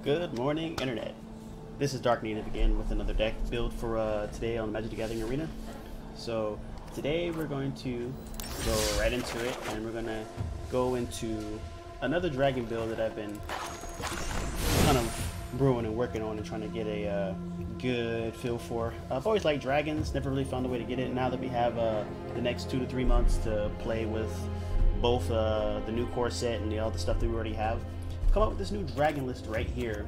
Good morning, Internet. This is Drknative again with another deck build for today on Magic the Gathering Arena. So today we're going to go right into it, and we're going to go into another dragon build that I've been kind of brewing and working on and trying to get a good feel for. I've always liked dragons, never really found a way to get it. Now that we have the next 2 to 3 months to play with both the new core set and all the stuff that we already have, come up with this new dragon list right here,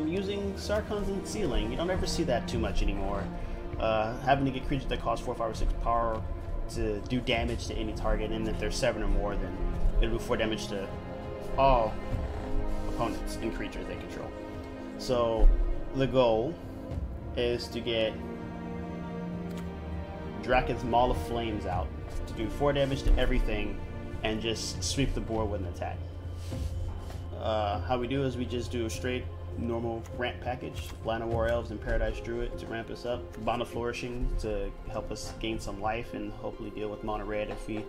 using Sarkhan's Unsealing. You don't ever see that too much anymore. Having to get creatures that cost 4, 5, or 6 power to do damage to any target, and if there's 7 or more, then it'll do 4 damage to all opponents and creatures they control. So the goal is to get Drakuseth's Maul of Flames out to do 4 damage to everything and just sweep the board with an attack. How we do is we just do a straight normal ramp package, Line of War Elves and Paradise Druid to ramp us up, Bond of Flourishing to help us gain some life and hopefully deal with mono red if we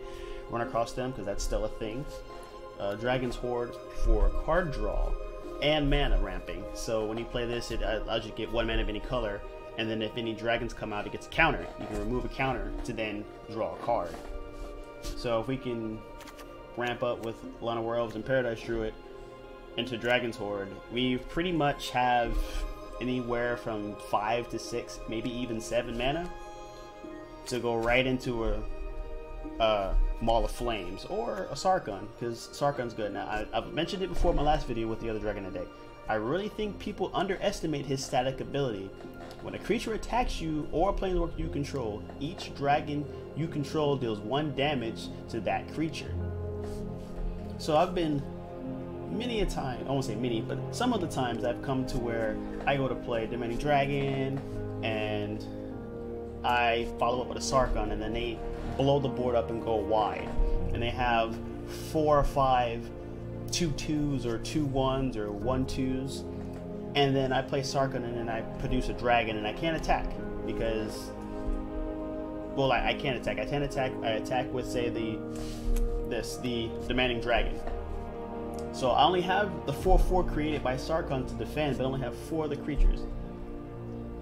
run across them, because that's still a thing. Dragon's Horde for card draw and mana ramping. So when you play this, it allows you to get 1 mana of any color, and then if any dragons come out, it gets a counter. You can remove a counter to then draw a card. So if we can ramp up with Line of War Elves and Paradise Druid into Dragon's Horde, we pretty much have anywhere from 5 to 6, maybe even 7 mana to go right into a Maul of Flames or a Sarkhan, because Sarkhan's good. Now, I've mentioned it before in my last video with the other dragon in the deck. I really think people underestimate his static ability. When a creature attacks you or a planeswalker you control, each dragon you control deals 1 damage to that creature. So I've been many a time, I won't say many, but some of the times I've come to where I go to play Demanding Dragon and I follow up with a Sarkhan, and then they blow the board up and go wide, and they have 4 or 5 2/2s or 2/1s or 1/2s, and then I play Sarkhan and then I produce a dragon and I can't attack because, well, I can't attack. I can't attack. I attack with, say, the Demanding Dragon. So I only have the 4/4 created by Sarkhan to defend, but I only have 4 of the creatures.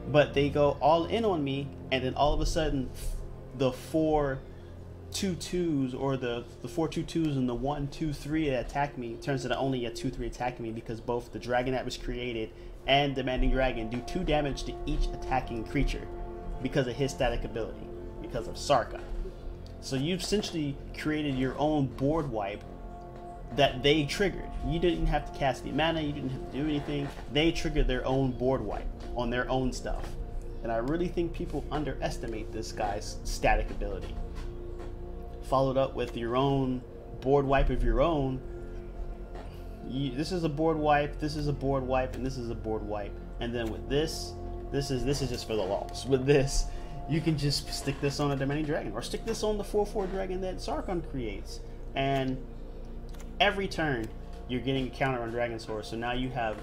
But they go all in on me, and then all of a sudden, the 4 2/2s or the 4 2/2s and the 1 2/3 that attack me turns into only a 2/3 attacking me, because both the dragon that was created and Demanding Dragon do 2 damage to each attacking creature because of his static ability, because of Sarkhan. So you've essentially created your own board wipe that they triggered. You didn't have to cast any mana, you didn't have to do anything. They triggered their own board wipe on their own stuff. And I really think people underestimate this guy's static ability. Followed up with your own board wipe of your own. This is a board wipe, this is a board wipe, and this is a board wipe. And then with this is just for the loss. With this, you can just stick this on a Demanding Dragon, or stick this on the 4/4 dragon that Sarkhan creates. And every turn, you're getting a counter on Dragon's Horde, so now you have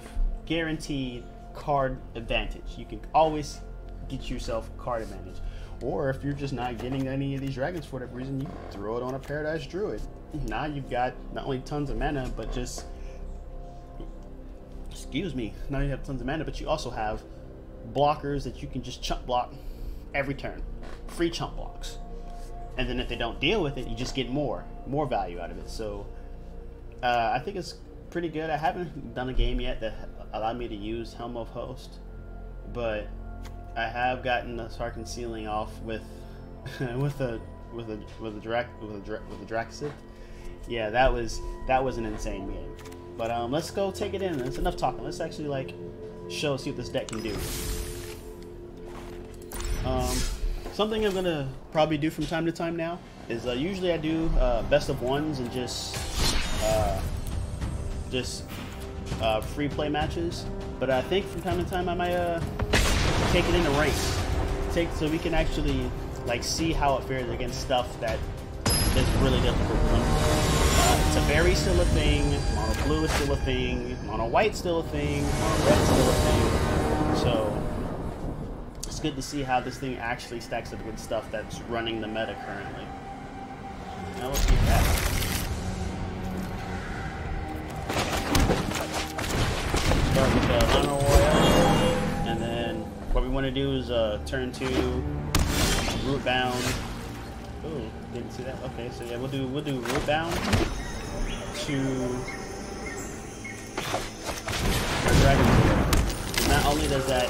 guaranteed card advantage. You can always get yourself card advantage. Or if you're just not getting any of these dragons for whatever reason, you throw it on a Paradise Druid. Now you've got not only tons of mana, but just, excuse me, now you have tons of mana, but you also have blockers that you can just chump block every turn. Free chump blocks. And then if they don't deal with it, you just get more value out of it. So I think it's pretty good. I haven't done a game yet that allowed me to use Helm of Host, but I have gotten the Sarkhan Unsealing off with the Drakuseth. Yeah, that was an insane game. But let's go take it in. That's enough talking. Let's actually see what this deck can do. Something I'm gonna probably do from time to time now is usually I do best of ones and just free play matches, but I think from time to time I might take it into ranks, so we can actually see how it fares against stuff that is really difficult. Teferi's still a thing, mono blue is still a thing, mono white still a thing, mono red still a thing. So it's good to see how this thing actually stacks up with stuff that's running the meta currently. Now let's get that. start with the Lana Royale, and then what we want to do is turn 2, root bound. Oh, didn't see that. Okay, so yeah, we'll do root bound to Dragon. Not only does that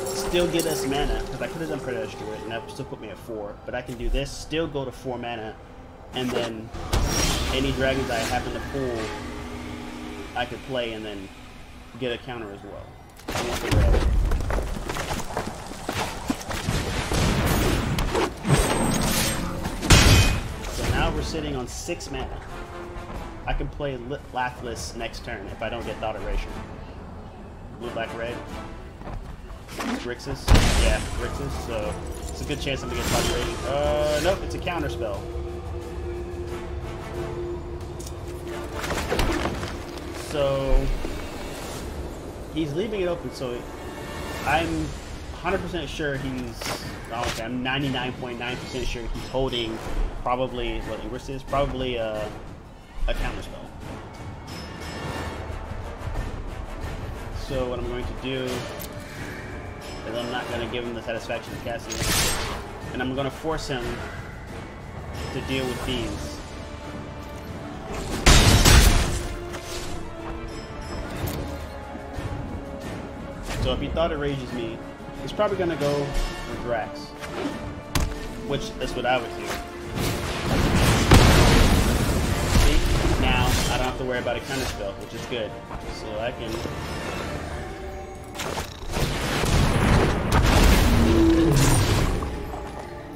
still get us mana, because I could have done Predator Steward and that would still put me at 4, but I can do this, still go to 4 mana, and then any dragons I happen to pull, I could play and then get a counter as well. I want the red. So now we're sitting on 6 mana. I can play Lathless next turn if I don't get Thought Erasure. Blue, black, red. Drakuseth? Yeah, Drakuseth, so it's a good chance I'm gonna get Thought Erasure. Nope, it's a counter spell. So he's leaving it open, so I'm 100% sure he's, okay, I'm 99.9% sure he's holding probably, what Ingress is, probably a counter spell. So what I'm going to do is I'm not going to give him the satisfaction of casting it, and I'm going to force him to deal with these. So if he thought it rages me, he's probably going to go for Drax, which is what I would do. See? Now I don't have to worry about a counter spell, which is good. So I can...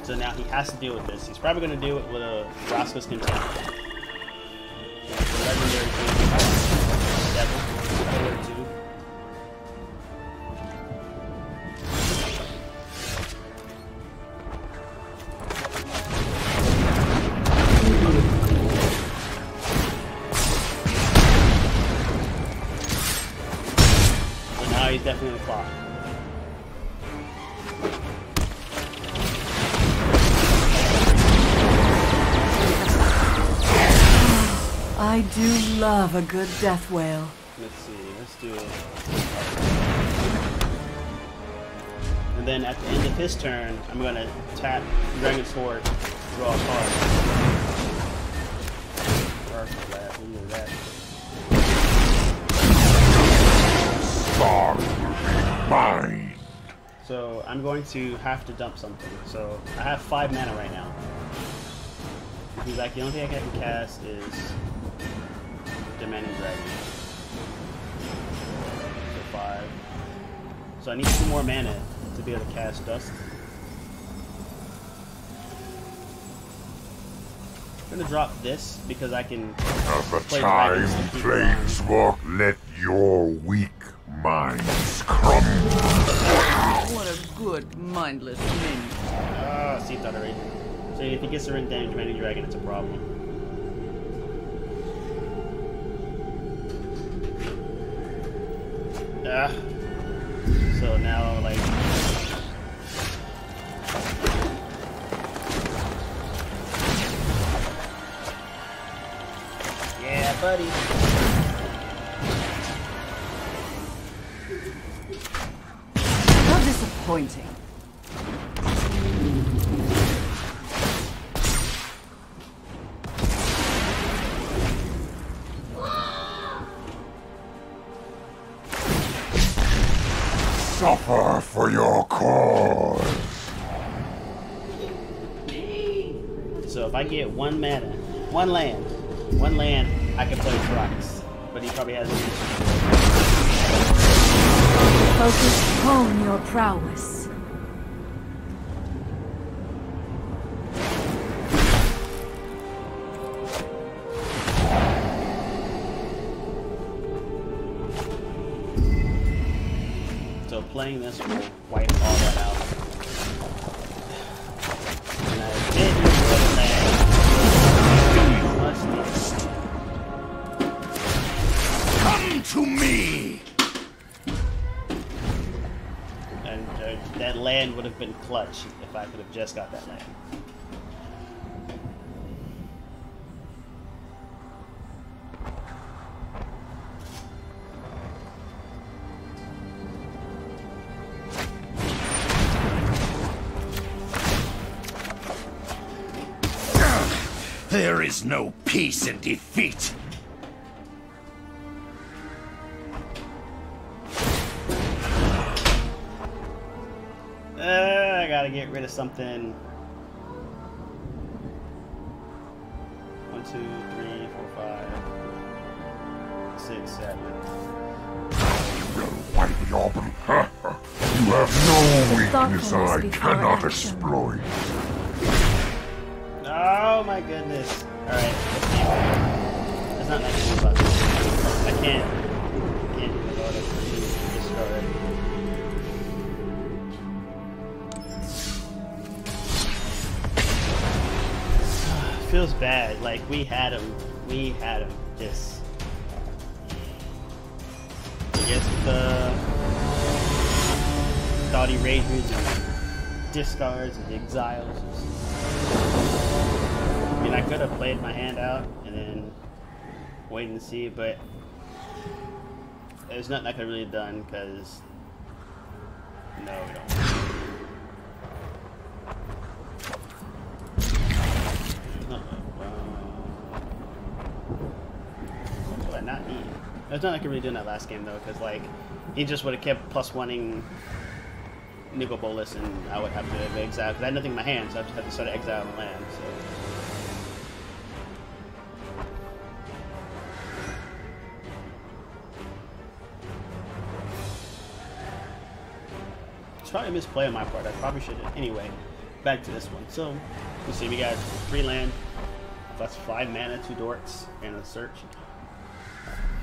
So now he has to deal with this. He's probably going to deal it with a Drakuseth Contempt. Legendary Devil. Legendary 2. He's definitely in the clock. I do love a good death wail. Let's see, let's do it. And then at the end of his turn, I'm going to tap Dragon Sword, draw a card. Perfect, lad. We need that. Mine. So I'm going to have to dump something. So I have 5 mana right now. He's like, the only thing I can cast is Demanding Dragon. So 5. So I need 2 more mana to be able to cast Dust. I'm gonna drop this because I can At the time flames walk, let your weak minds crumble. What a good, mindless minion. See Thought Erasure. So if he gets a ring damage, Demanding Dragon, it's a problem. So now, like... Yeah, buddy. How disappointing. Suffer for your cause. So if I get 1 mana, 1 land, I can play Drax. But he probably has... Focus hone your prowess. So playing this will wipe all that out. And I did use Come to me. And that land would have been clutch if I could have just got that land. There is no peace in defeat. I gotta get rid of something. 1, 2, 3, 4, 5, 6, 7. You will wipe your blood. You have no weakness I cannot exploit. Oh my goodness. Alright, let's keep it. It's not like it's button. I can't do the order for discard. Feels bad. Like we had him. Just I guess the thought he rages and discards and exiles. I mean, I could have played my hand out and then wait and see, but there's nothing I could really have done because no, we don't. What do I not need? There's nothing I could really do in that last game though, because like he just would have kept +1ing Nicol Bolas, and I would have to exile because I had nothing in my hand, so I just had to start exiling the land. So. It's probably a misplay on my part. I probably should have. Anyway, back to this one. So, let's see. We got 3 land. That's 5 mana, 2 dorks, and a search.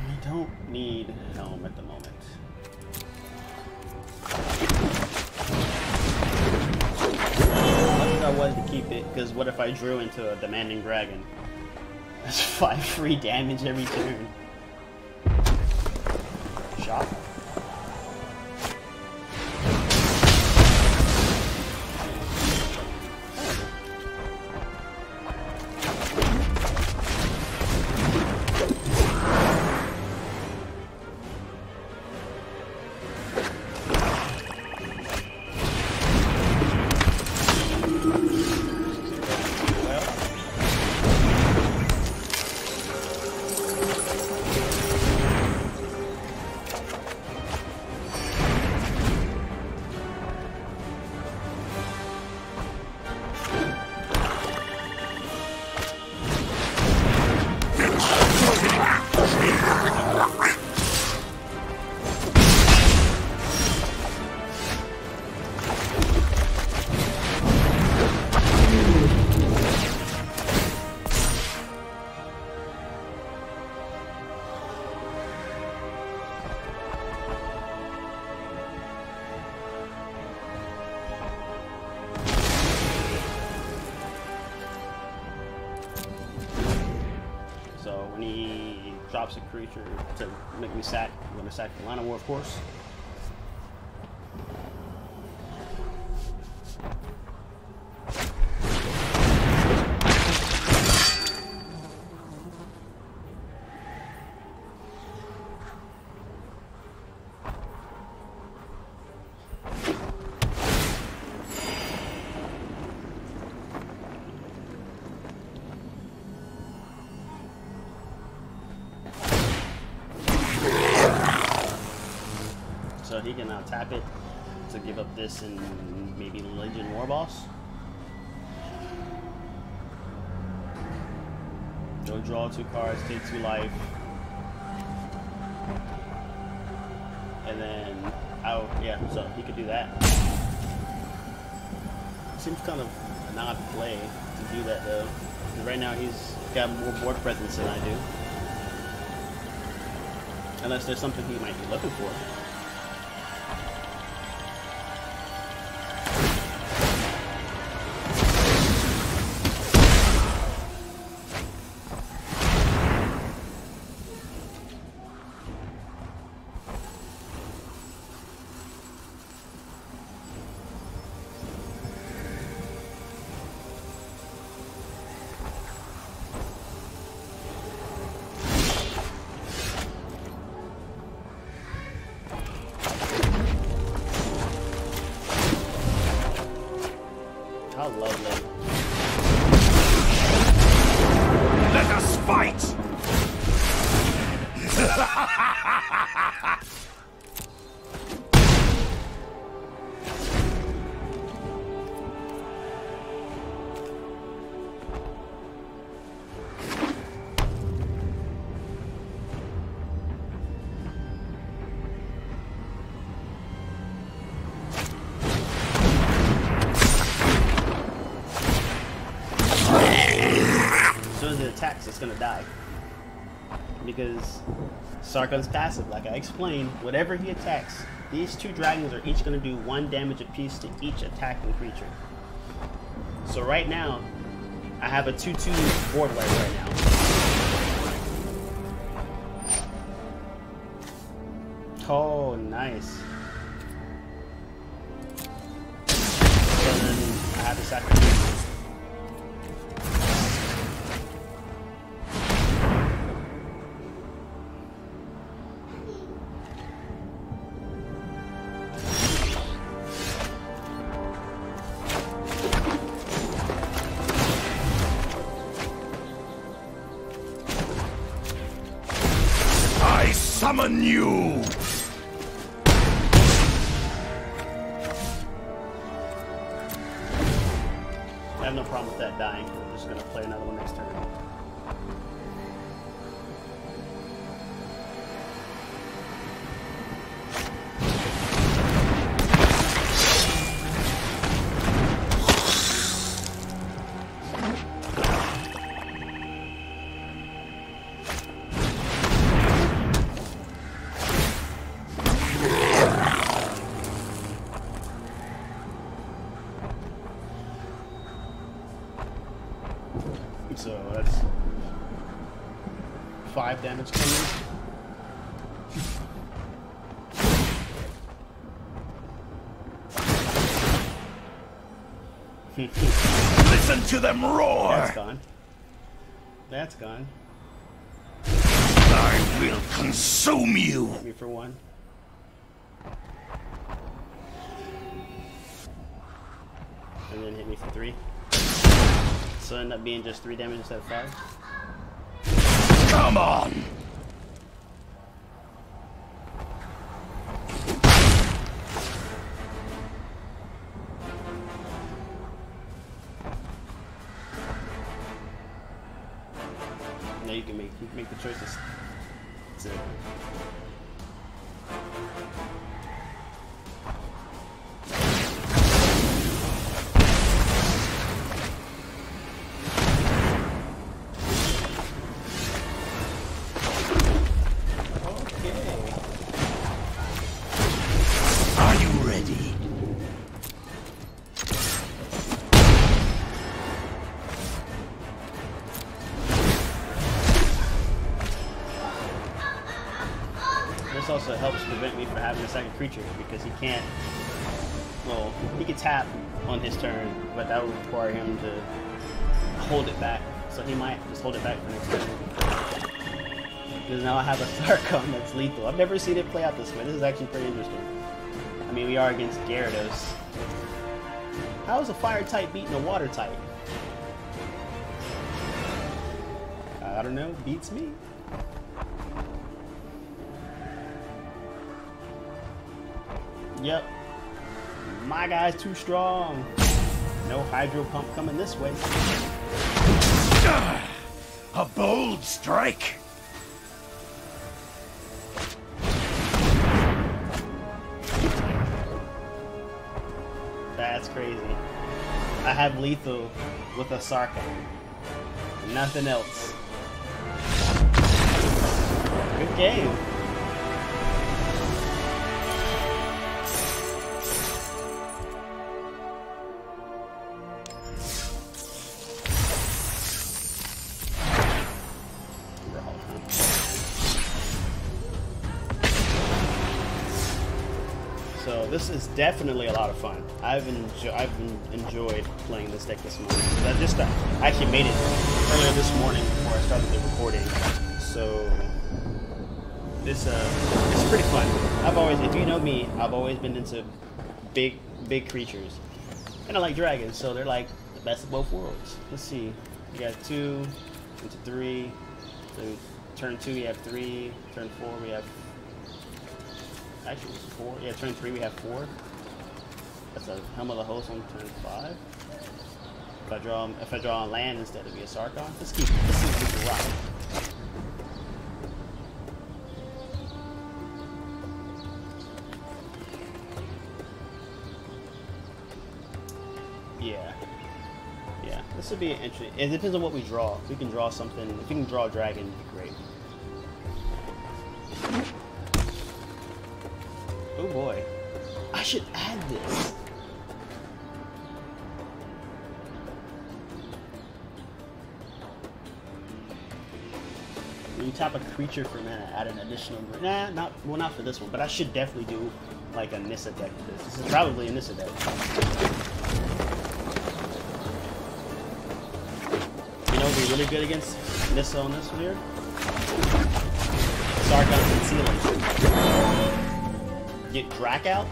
We don't need Helm at the moment. I wanted to keep it, because what if I drew into a Demanding Dragon? That's 5 free damage every turn. Shot. Drops a creature to make me sack. I'm going to sack the Line of War, of course. So he can now tap it to give up this and maybe Legion Warboss. Go draw 2 cards, take 2 life. And then out, yeah, so he could do that. Seems kind of an odd play to do that though. Because right now he's got more board presence than I do. Unless there's something he might be looking for. How lovely. attacks, it's gonna die. Because Sargon's passive, like I explained, whatever he attacks, these two dragons are each gonna do 1 damage apiece to each attacking creature. So right now, I have a 2/2 board wipe right now. Oh, nice. So then I have to sacrifice. I summon you! I have no problem with that dying. I'm just gonna play another one next turn. So that's 5 damage coming. Listen to them roar! That's gone. That's gone. I will consume you! Hit me for 1. And then hit me for 3. So end up being just 3 damage instead of 5. Come on! Now you can make the choices. That's it. Are you ready? This also helps prevent me from having a second creature because he can't. Well, he can tap on his turn, but that would require him to hold it back. So he might just hold it back for next turn. Because now I have a Sargon that's lethal. I've never seen it play out this way. This is actually pretty interesting. I mean, we are against Gyarados. How is a fire type beating a water type? I don't know. Beats me. Yep. My guy's too strong. No hydro pump coming this way. A bold strike! That's crazy. I have lethal with a Sargon. Nothing else. Good game. So this is definitely a lot of fun. I've enjoyed playing this deck this morning. I just actually made it earlier this morning before I started the recording. So this it's pretty fun. I've always, if you know me, I've always been into big creatures, and I like dragons. So they're like the best of both worlds. Let's see. We got 2 into 3. So turn 2 we have 3. Turn 4 we have. Actually, it's 4. Yeah, turn 3 we have 4. That's a Helm of the Host on turn 5. If I draw on land instead, it'd be a Sargon. Let's keep the rock. Yeah. Yeah, this would be interesting. It depends on what we draw. If we can draw something, if we can draw a dragon, it'd be great. Oh boy. I should add this. When you tap a creature for mana, add an additional... Nah, not for this one, but I should definitely do like a Nissa deck with this. This is probably a Nissa deck. You know what would be really good against Nissa on this one here? Sargon's Unsealing. Get Drak out.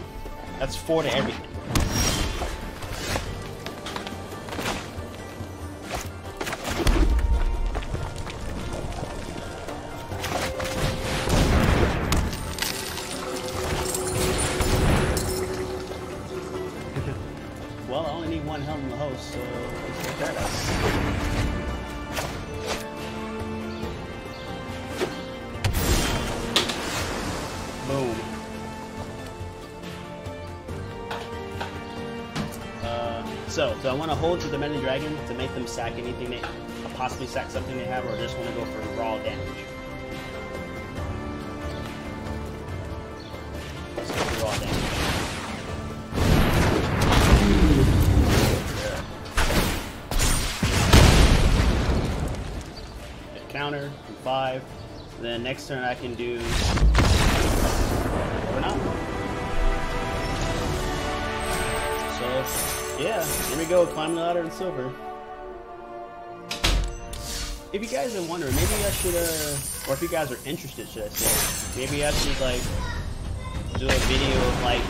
That's 4 to everything. Well, I only need one helm in the host, so let's get that out. Boom. So I want to hold to the Demanding Dragon to make them sack anything they possibly sack something they have, or just want to go for raw damage. Let's go for raw damage. Counter from 5. Then next turn I can do or not. So yeah, here we go, climbing the ladder in silver. If you guys are wondering, maybe I should or if you guys are interested, should I say, maybe I should like do a video of like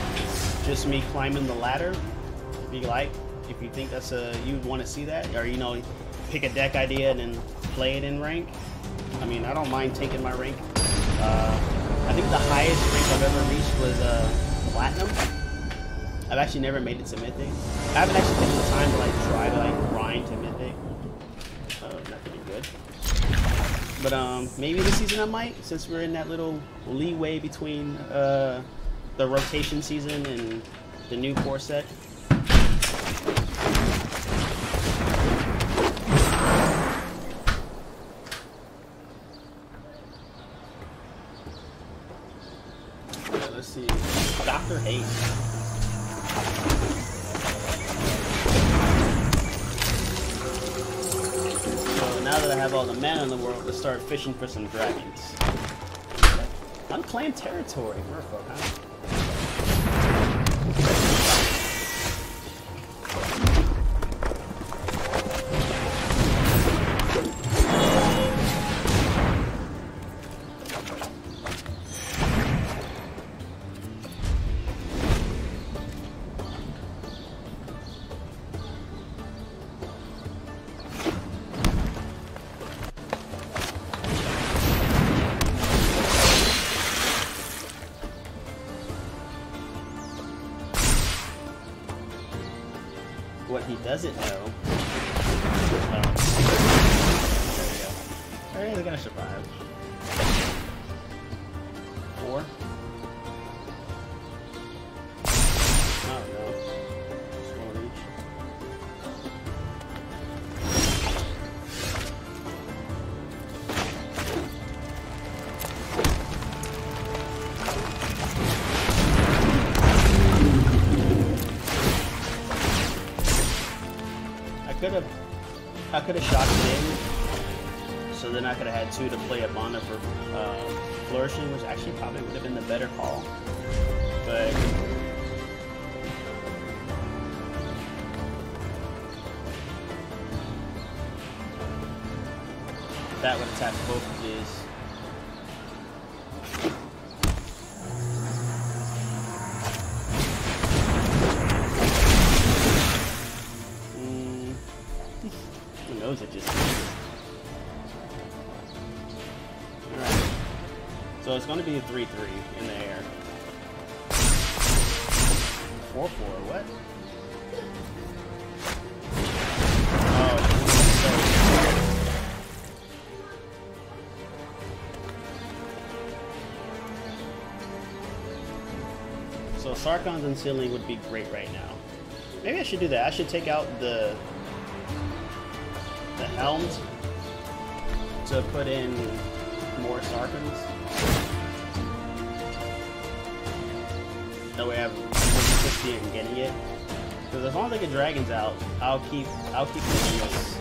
just me climbing the ladder. If you like, if you think that's you'd want to see that, or you know, pick a deck idea and then play it in rank. I mean, I don't mind taking my rank. I think the highest rank I've ever reached was Platinum. I've actually never made it to Mythic. I haven't actually taken the time to like try to like grind to Mythic. Not pretty good. But maybe this season I might, since we're in that little leeway between the rotation season and the new core set. Let's see. Dr. Hate. So now that I have all the mana in the world, let's start fishing for some dragons. Unclaimed territory. Merfolk, huh? What he doesn't know. Oh. There we go. Alright, they're gonna survive. 4. Oh no. Just 1 each. I could have shot it in, so then I could have had 2 to play a Banda for Flourishing, which actually probably would have been the better call. But that would attack both of these. It just alright. So it's going to be a 3-3 in the air. 4-4, what? Oh. So Sargon's Unsealing would be great right now. Maybe I should do that. I should take out the the helms to put in more Sarpens. That way I have consistency in getting it. Because as long as I get dragons out, I'll keep doing this.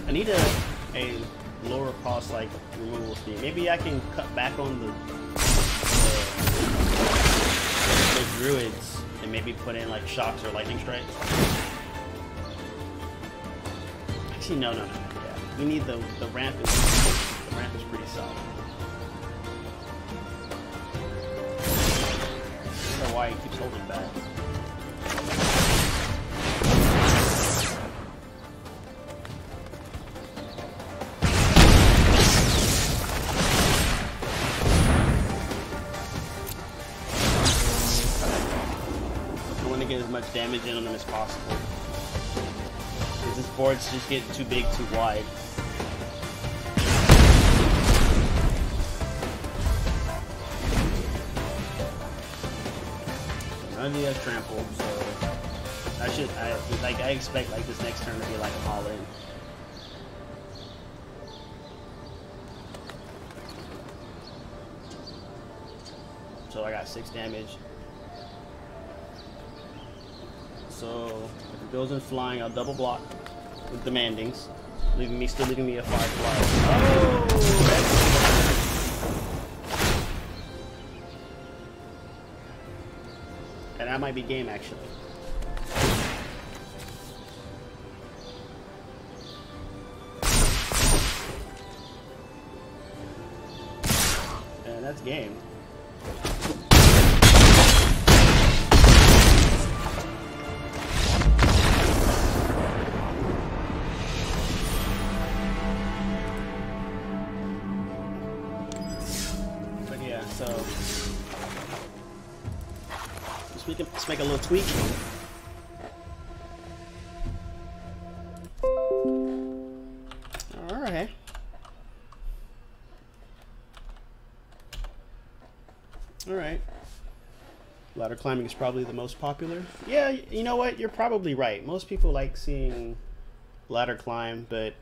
I need a lower cost like removal speed. Maybe I can cut back on the druids and maybe put in like shocks or lightning strikes. Actually, no. Yeah, we need the ramp is pretty solid. I don't know why he keeps holding back. As much damage in on them as possible. Because this board's just getting too big, too wide. None of you have trample, so I expect like this next turn to be like all in. So I got 6 damage. So if it goes in flying, I'll double block with demandings, still leaving me a 5 flyer. Oh, and that might be game actually. And that's game. So let's make a little tweak. All right. All right. Ladder climbing is probably the most popular. Yeah, you know what? You're probably right. Most people like seeing ladder climb, but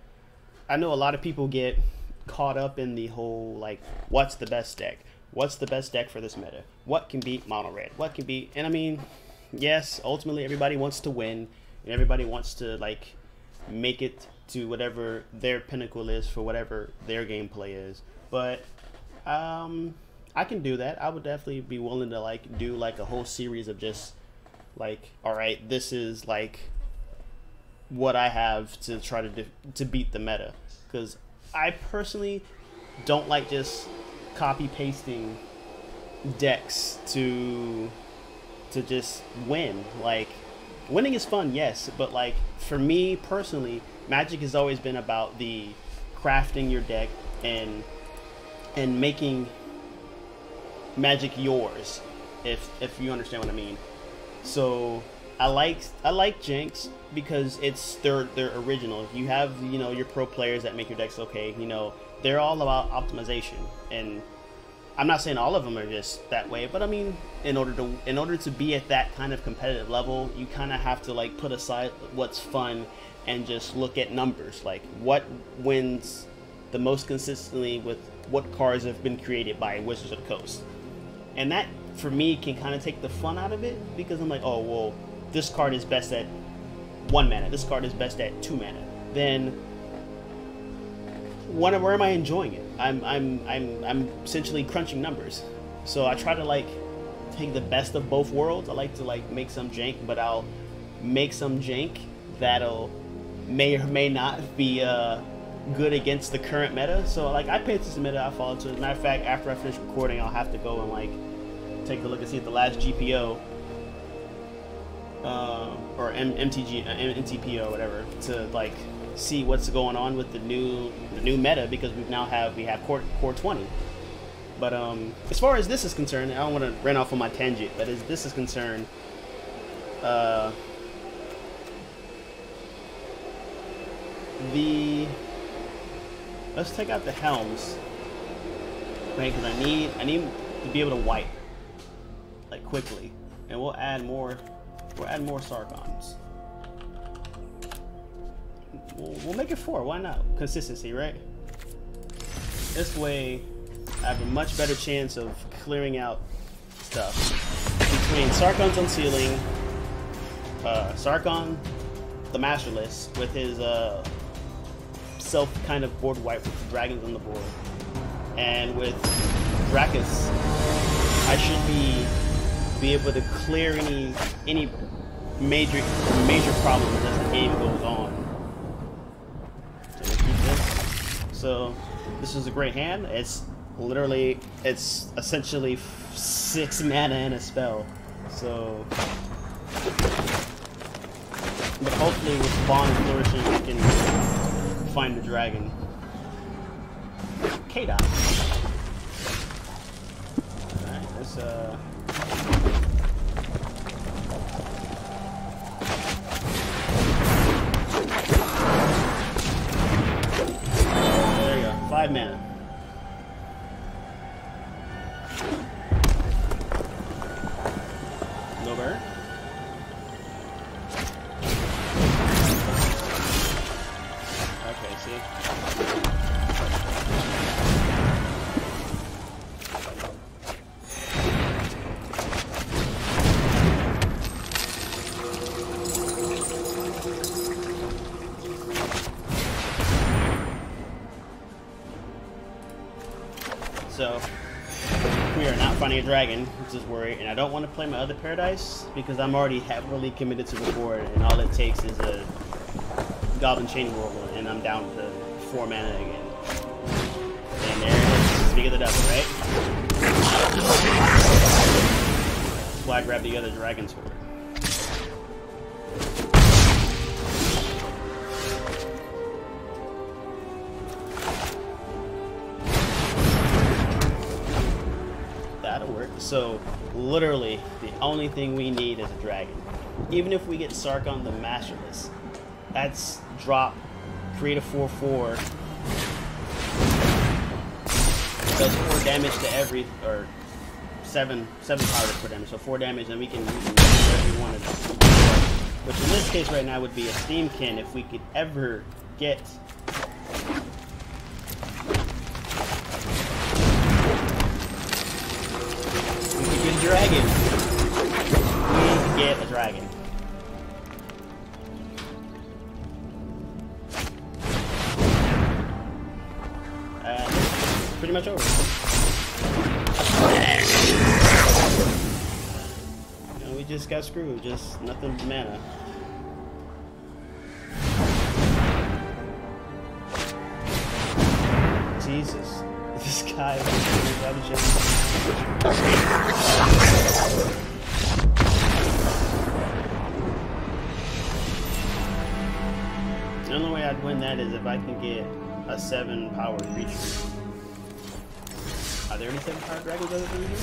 I know a lot of people get caught up in the whole like, what's the best deck? What's the best deck for this meta? What can beat mono red? What can beat? And I mean, yes, ultimately everybody wants to win, and everybody wants to like make it to whatever their pinnacle is for whatever their gameplay is. But I can do that. I would definitely be willing to like do like a whole series of just like, all right, this is like what I have to try to beat the meta, because I personally don't like just copy pasting decks to just win. Like, winning is fun, yes, but like for me personally, Magic has always been about the crafting your deck and making Magic yours, if you understand what I mean. So I like Jinx because it's they're original. You have, you know, your pro players that make your decks okay, you know, they're all about optimization, and I'm not saying all of them are just that way, but I mean, in order to be at that kind of competitive level, you kind of have to like put aside what's fun and just look at numbers, like what wins the most consistently with what cards have been created by Wizards of the Coast. And that for me can kind of take the fun out of it, because I'm like, oh well, this card is best at 1 mana, this card is best at 2 mana. Then where am I enjoying it? I'm essentially crunching numbers. So I try to like take the best of both worlds. I like to like make some jank, but I'll make some jank that'll may or may not be good against the current meta. So like I pay attention to meta, I follow to it. As a matter of fact, after I finish recording, I'll have to go and like take a look and see if the last GPO or MTG, NTP or whatever, to like see what's going on with the new meta, because we have core 20. But as far as this is concerned, I don't want to run off on my tangent, but as this is concerned, let's take out the helms, right? Because I need to be able to wipe like quickly, and we'll add more Sarkons. We'll make it 4. Why not? Consistency, right? This way, I have a much better chance of clearing out stuff between Sarkon's Unsealing, Sarkon the Masterless with his self kind of board wipe with the dragons on the board, and with Drakuseth, I should be able to clear any major problems as the game goes on. So we'll keep this. So this is a great hand. It's essentially 6 mana and a spell. So, but hopefully with Bond Flourishing we can find the dragon. K-Dot. Alright, let's there you go, 5 mana. No burn. Okay, see? So, we are not finding a dragon, which is worried, and I don't want to play my other Paradise because I'm already heavily committed to the board, and all it takes is a Goblin Chain Whirlwind, and I'm down to 4 mana again. And there it is, speak of the devil, right? That's why I grabbed the other Dragon Sword. That'll work. So, literally, the only thing we need is a dragon. Even if we get Sarkon the Masterless, that's drop, create a 4/4, does 4 damage to every, or 7 power per damage, so 4 damage, and we can do whatever we want to do. Which in this case right now would be a Steamkin if we could ever get dragon. We get a dragon. Pretty much over. And we just got screwed. Just nothing but mana. Jesus. This guy is the only way I'd win that is if I can get a 7 power creature. Are there any 7 power dragons other than here?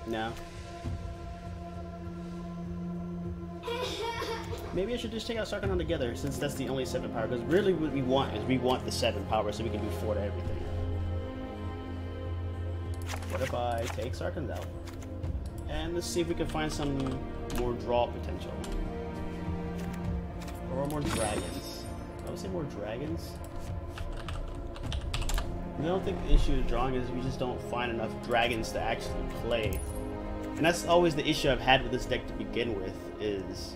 No. Maybe I should just take out Sarkon together, since that's the only 7 power, because really what we want is the 7 power so we can do 4 to everything. What if I take Sarkon out? And let's see if we can find some more draw potential. Or more dragons. I would say more dragons. I don't think the issue of drawing is we just don't find enough dragons to actually play. And that's always the issue I've had with this deck to begin with, is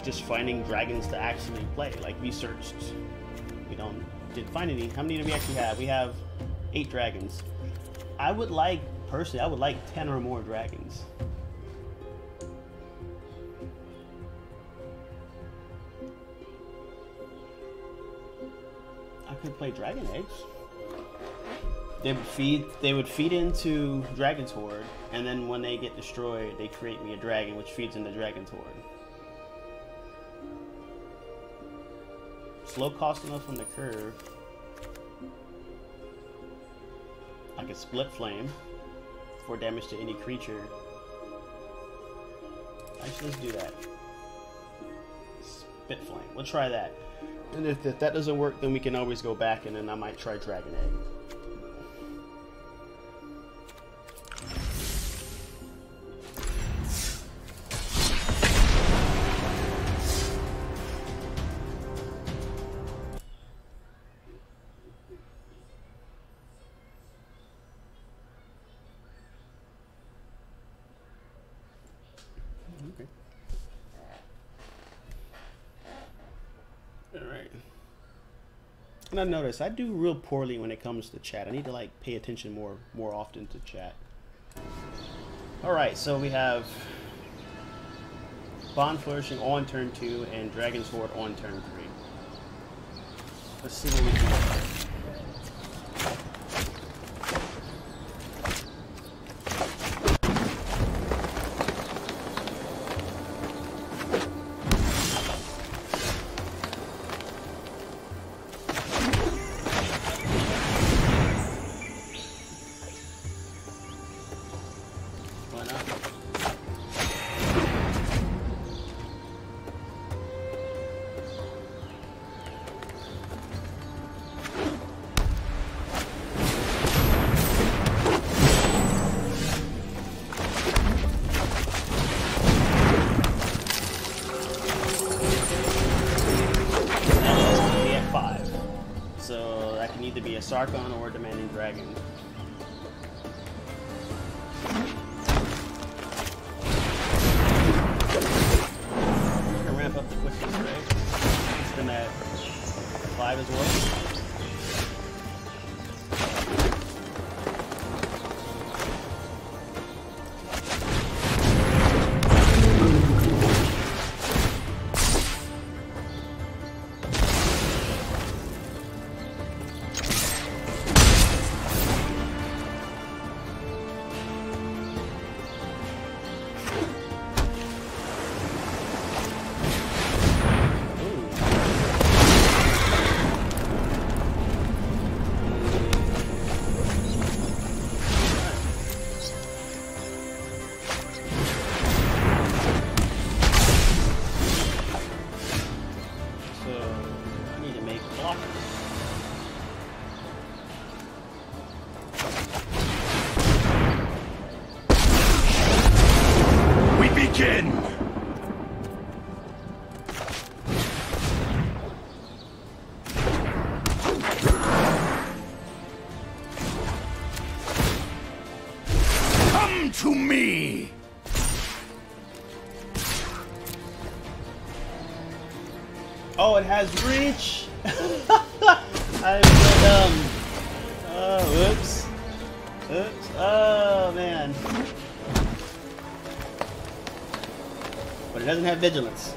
just finding dragons to actually play. Like, we searched, we didn't find any. How many do we actually have? We have 8 dragons. Personally, I would like 10 or more dragons. I could play Dragon Eggs. They would feed into Dragon's Horde, and then when they get destroyed, they create me a dragon, which feeds into Dragon's Horde. Slow cost enough on the curve. I can split flame. 4 damage to any creature. Actually, let's do that. Spit flame. We'll try that. And if that doesn't work, then we can always go back, and then I might try Dragon Egg. Okay. Alright. And I noticed I do real poorly when it comes to chat. I need to like pay attention more often to chat. Alright, so we have Bond Flourishing on turn 2 and Dragon's Horde on turn 3. Let's see what we can do. Sarkon or Demanding Dragon. I can ramp up the quickness, right? It's been at 5 as well. To me! Oh, it has reach! I'm so dumb. Oh, oops. Oops. Oh, man. But it doesn't have vigilance.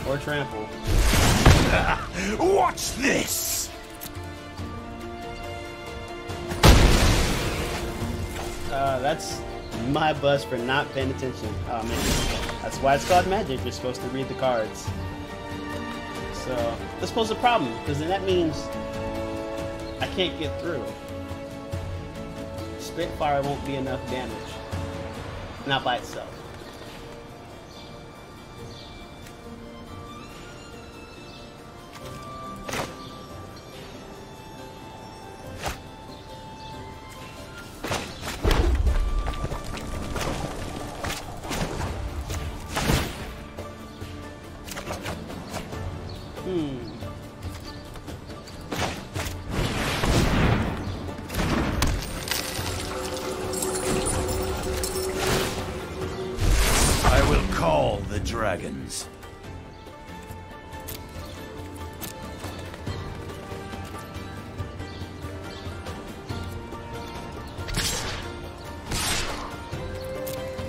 Or trample. Watch this! That's my bust for not paying attention. Oh man, that's why it's called Magic. You're supposed to read the cards. So let's pose a problem, because then that means I can't get through. Spitfire won't be enough damage, not by itself. I will call the dragons.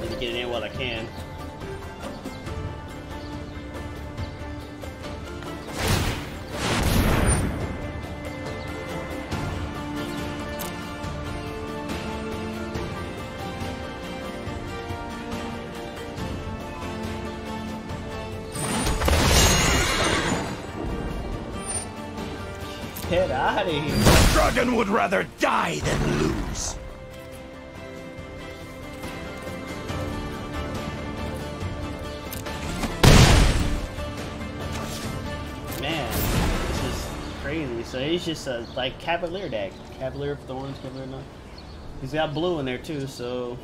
Let me get it in while I can. Get out of here. The dragon would rather die than lose. Man, this is crazy. So he's just a like Cavalier deck. Cavalier of Thorns, Cavalier no. He's got blue in there too, so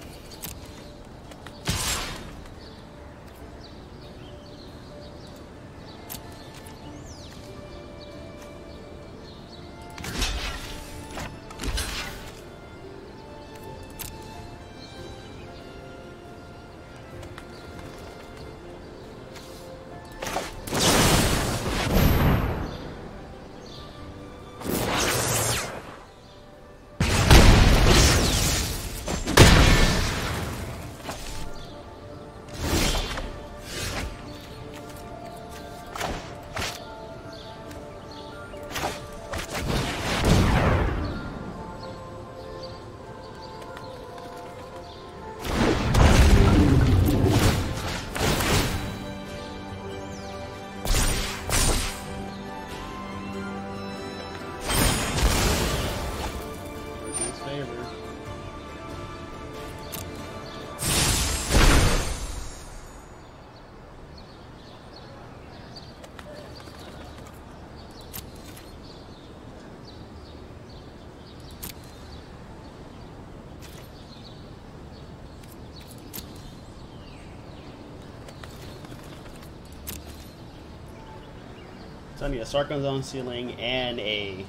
so I need a Sarkon's Unsealing and a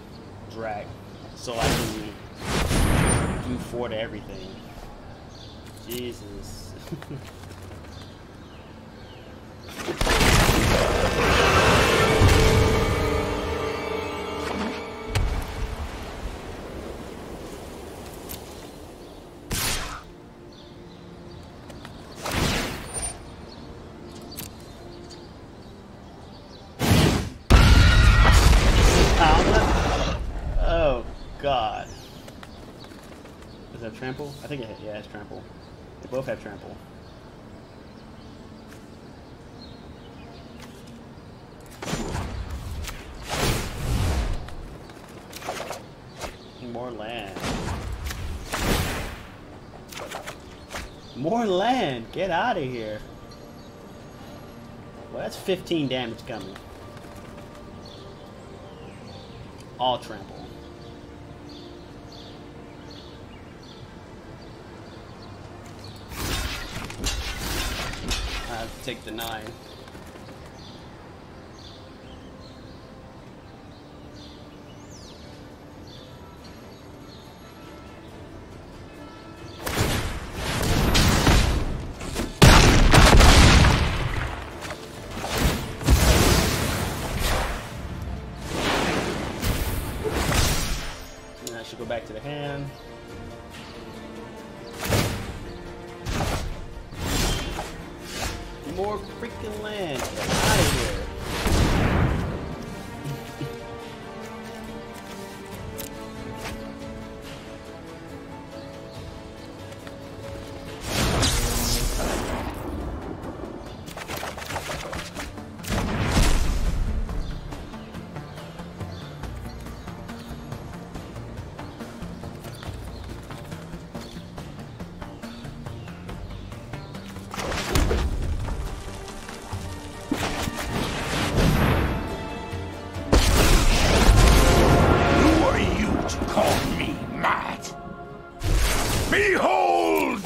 Drak, so I can do 4 to everything. Jesus. Oh God. Does that trample? I think it, yeah, it's trample. They both have trample. More land. More land! Get out of here. Well, that's 15 damage coming. All trample. I have to take the 9. And I should go back to the hand. More freaking land. Get out of here. Behold!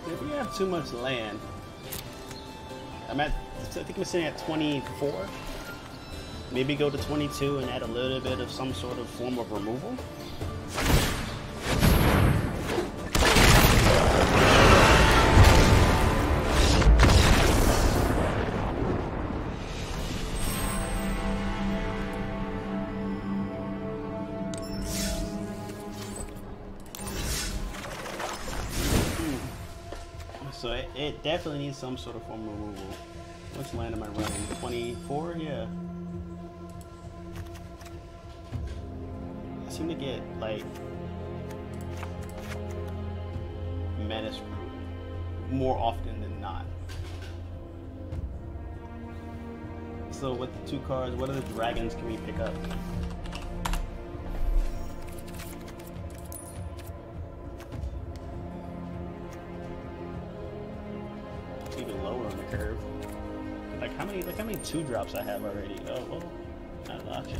If we have too much land, I think I'm sitting at 24. Maybe go to 22 and add a little bit of some sort of form of removal. So it definitely needs some sort of form of removal. Which land am I running? 24? Yeah. I seem to get, like, meta screwed more often than not. So with the 2 cards, what other dragons can we pick up? Even lower on the curve. Like how many 2-drops I have already? Oh well, I lost you.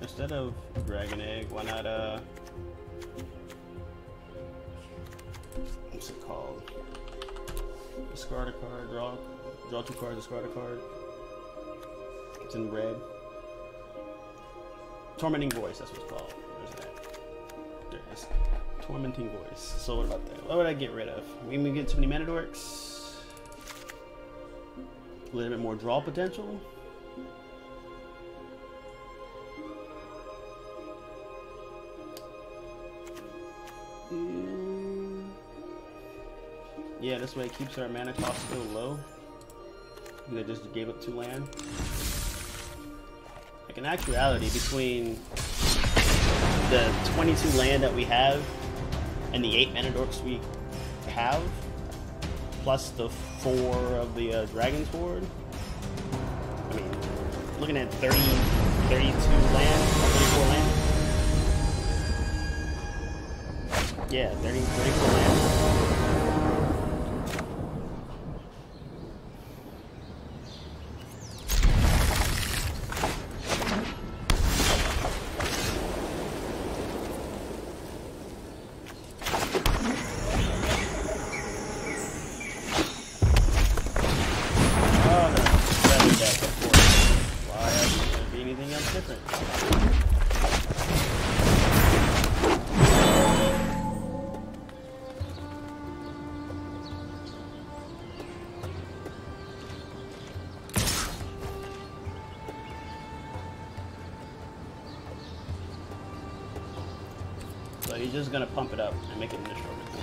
Instead of Dragon Egg, why not what's it called? Discard a card, draw 2 cards, discard a card. It's in red. Tormenting Voice, that's what it's called. Where's that? There it is. Tormenting Voice. So what about that? What would I get rid of? We can get too many mana dorks. A little bit more draw potential. Yeah, this way it keeps our mana cost still low. I just gave up 2 land. Like in actuality, between the 22 land that we have and the 8 mana dorks we have, plus the 4 of the Dragon's Horde, I mean, looking at 32 land, 34 land. Yeah, 34 land. So he's just gonna pump it up and make it indestructible.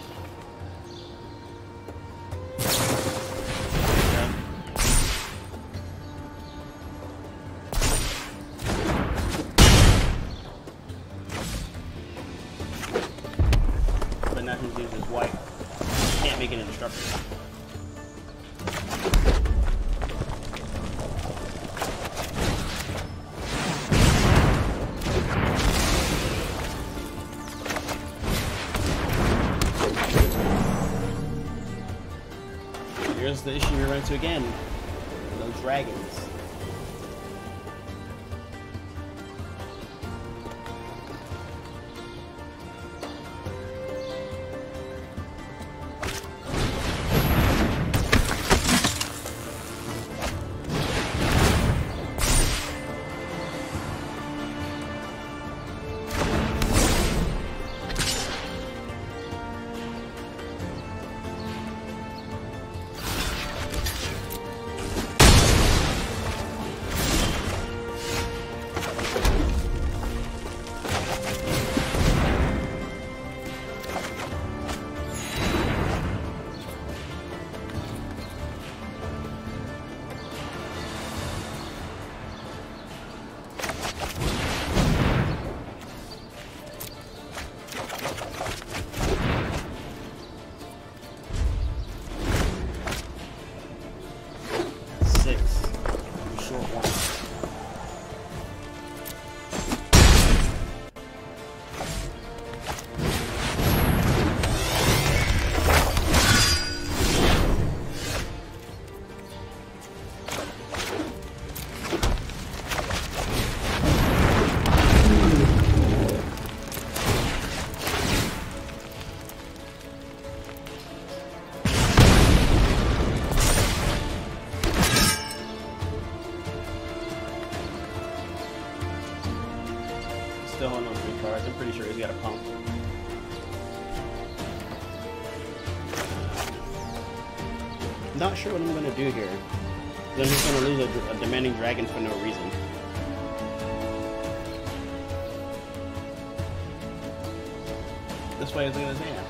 But now he's using his white. Can't make it indestructible. Here's the issue we run into again. Those dragons. Still on those 3 cards. I'm pretty sure he's got a pump. Not sure what I'm going to do here. I'm just going to lose a demanding dragon for no reason. This way is going to Zan.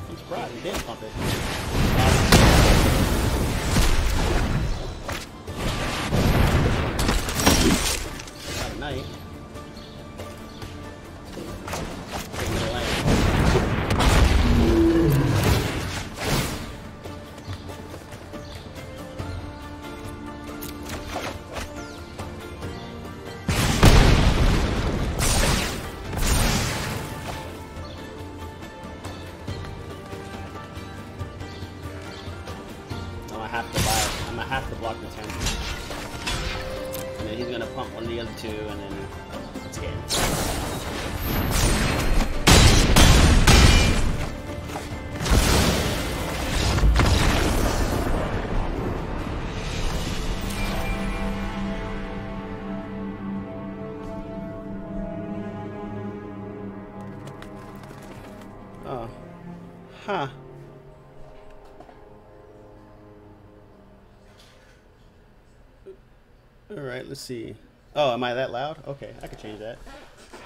I'm surprised. He didn't pump it. At night. I have to block the 10. And then he's gonna pump one of the other two, and then it's game. Oh. Huh. Alright, let's see. Oh, am I that loud? Okay, I could change that.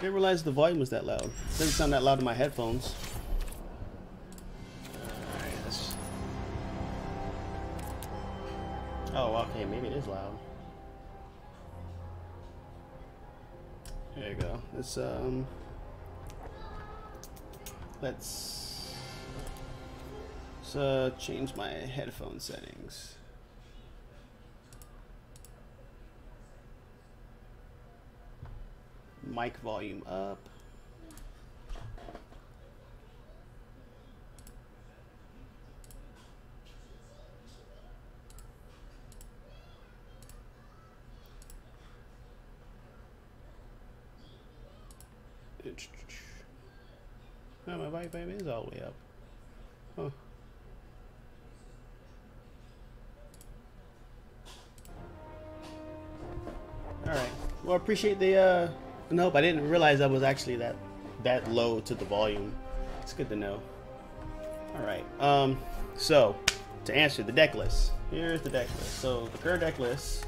Didn't realize the volume was that loud. It doesn't sound that loud in my headphones. Alright, let's... Oh, okay, maybe it is loud. There you go. Let's change my headphone settings. Mic volume up. Oh, my volume is all the way up. Huh. All right. Well, I appreciate the nope. I didn't realize I was actually that low to the volume. It's good to know. All right. So to answer the deck list, here's the deck list. So the current deck list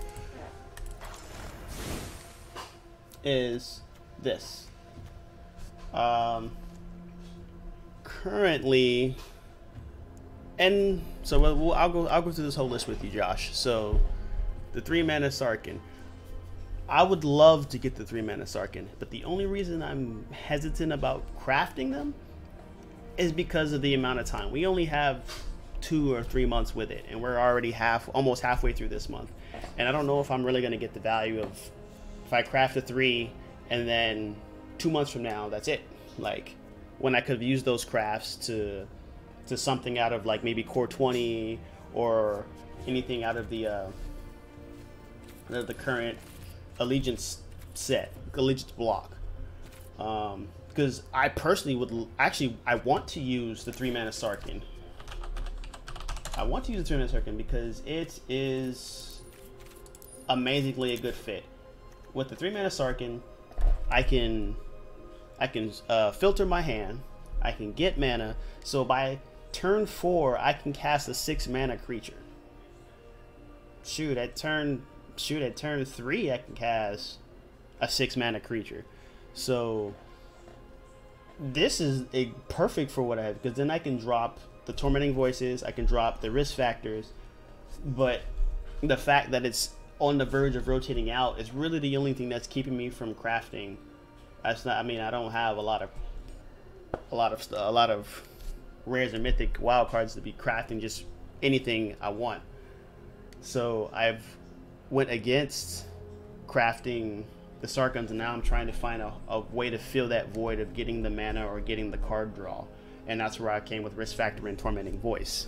is this. Currently, and so I'll go through this whole list with you, Josh. So the 3-mana Sarkhan. I would love to get the 3-mana Sarkhan, but the only reason I'm hesitant about crafting them is because of the amount of time. We only have 2 or 3 months with it, and we're already almost halfway through this month. And I don't know if I'm really going to get the value of if I craft a 3 and then 2 months from now, that's it. Like, when I could have used those crafts to something out of like maybe core 20 or anything out of the current allegiance block, because I personally would I want to use the 3-mana Sarkhan. I want to use the 3-mana Sarkhan because it is amazingly a good fit. With the 3-mana Sarkhan, I can filter my hand. I can get mana, so by turn 4 I can cast a 6-mana creature. Shoot, at turn 3 I can cast a 6-mana creature. So this is perfect for what I have, because then I can drop the Tormenting Voices, I can drop the risk factors, but the fact that it's on the verge of rotating out is really the only thing that's keeping me from crafting. That's not, I mean, I don't have a lot of rares and mythic wild cards to be crafting just anything I want. So I've went against crafting the Sarkhans, and now I'm trying to find a way to fill that void of getting the mana or getting the card draw, and that's where I came with Risk Factor and Tormenting Voice.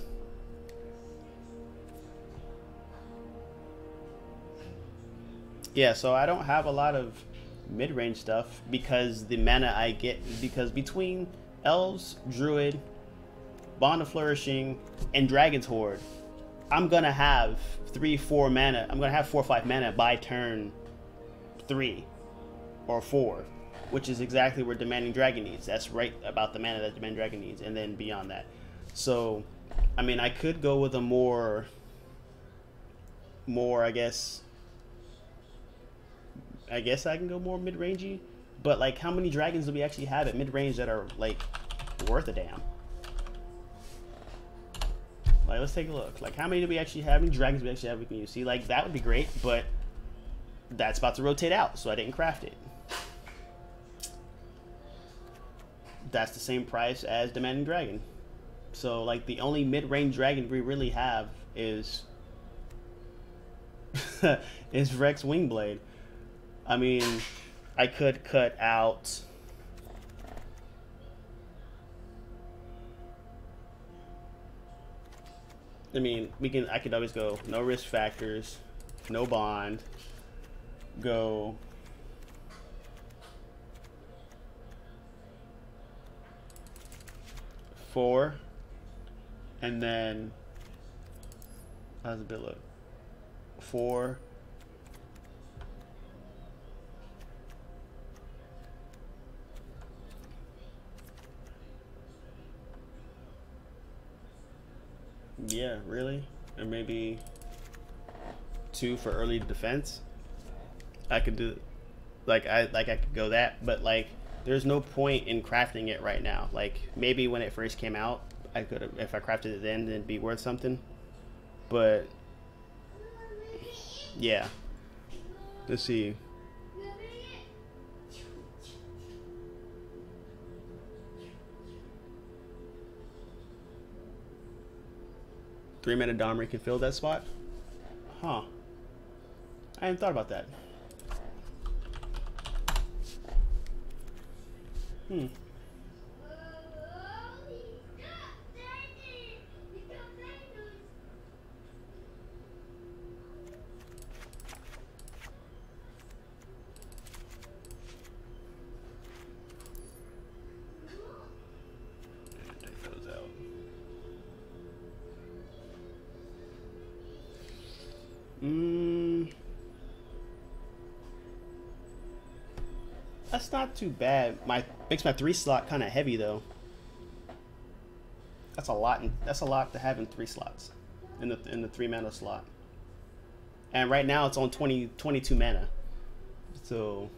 Yeah, so I don't have a lot of mid-range stuff because the mana I get, because between Elves, Druid, Bond of Flourishing, and Dragon's Horde, I'm gonna have 3-4 mana. I'm gonna have 4 or 5 mana by turn 3 or 4, which is exactly where Demanding Dragon needs. That's right about the mana that Demanding Dragon needs, and then beyond that. So, I mean, I could go with a more, I guess I can go more mid-rangey, but like, how many dragons do we actually have at mid-range that are like worth a damn? Like, let's take a look. Like, how many do we actually have? How many dragons do we actually have we can use? See, like, that would be great, but that's about to rotate out, so I didn't craft it. That's the same price as Demanding Dragon. So, like, the only mid-range dragon we really have is is Rex Wingblade. I mean, I could cut out... I mean, I could always go no risk factors, no bond, go four, and then how's the bit look? 4, yeah, really? Or maybe 2 for early defense. I could do, I could go that, but like there's no point in crafting it right now. Like maybe when it first came out, I could have, if I crafted it then it'd be worth something. But yeah, let's see. Three-mana Domri can fill that spot? Huh. I hadn't thought about that. Hmm. Take those out. That's not too bad. Makes my 3 slot kind of heavy though. That's a lot. That's a lot to have in 3 slots, in the 3-mana slot. And right now it's on 22 mana. So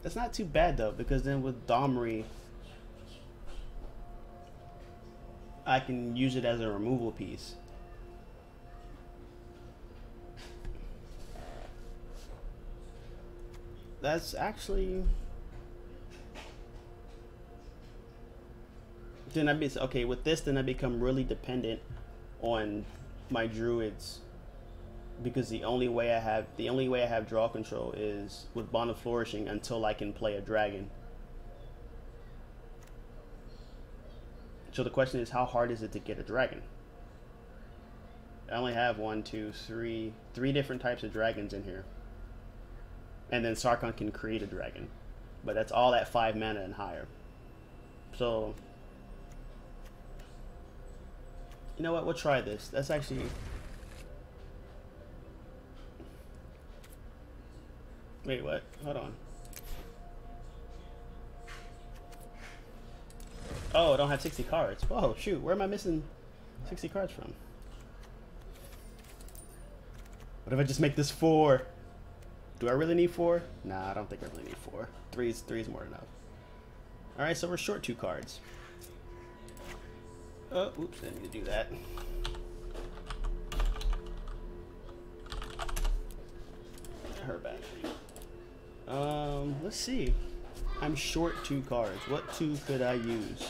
that's not too bad though, because then with Domri, I can use it as a removal piece. That's actually... Then I'd be okay with this. Then I become really dependent on my druids, because the only way I have draw control is with Bond of Flourishing until I can play a dragon. So the question is, how hard is it to get a dragon? I only have 3 different types of dragons in here. And then Sarkhan can create a dragon. But that's all at 5 mana and higher. So, you know what? We'll try this. That's actually... Wait, what? Hold on. Oh, I don't have 60 cards. Whoa, shoot. Where am I missing 60 cards from? What if I just make this 4? Do I really need 4? Nah, I don't think I really need 4. 3 is more than enough. Alright, so we're short 2 cards. Oh, oops, I didn't need to do that. Her back. Let's see. I'm short 2 cards. What 2 could I use?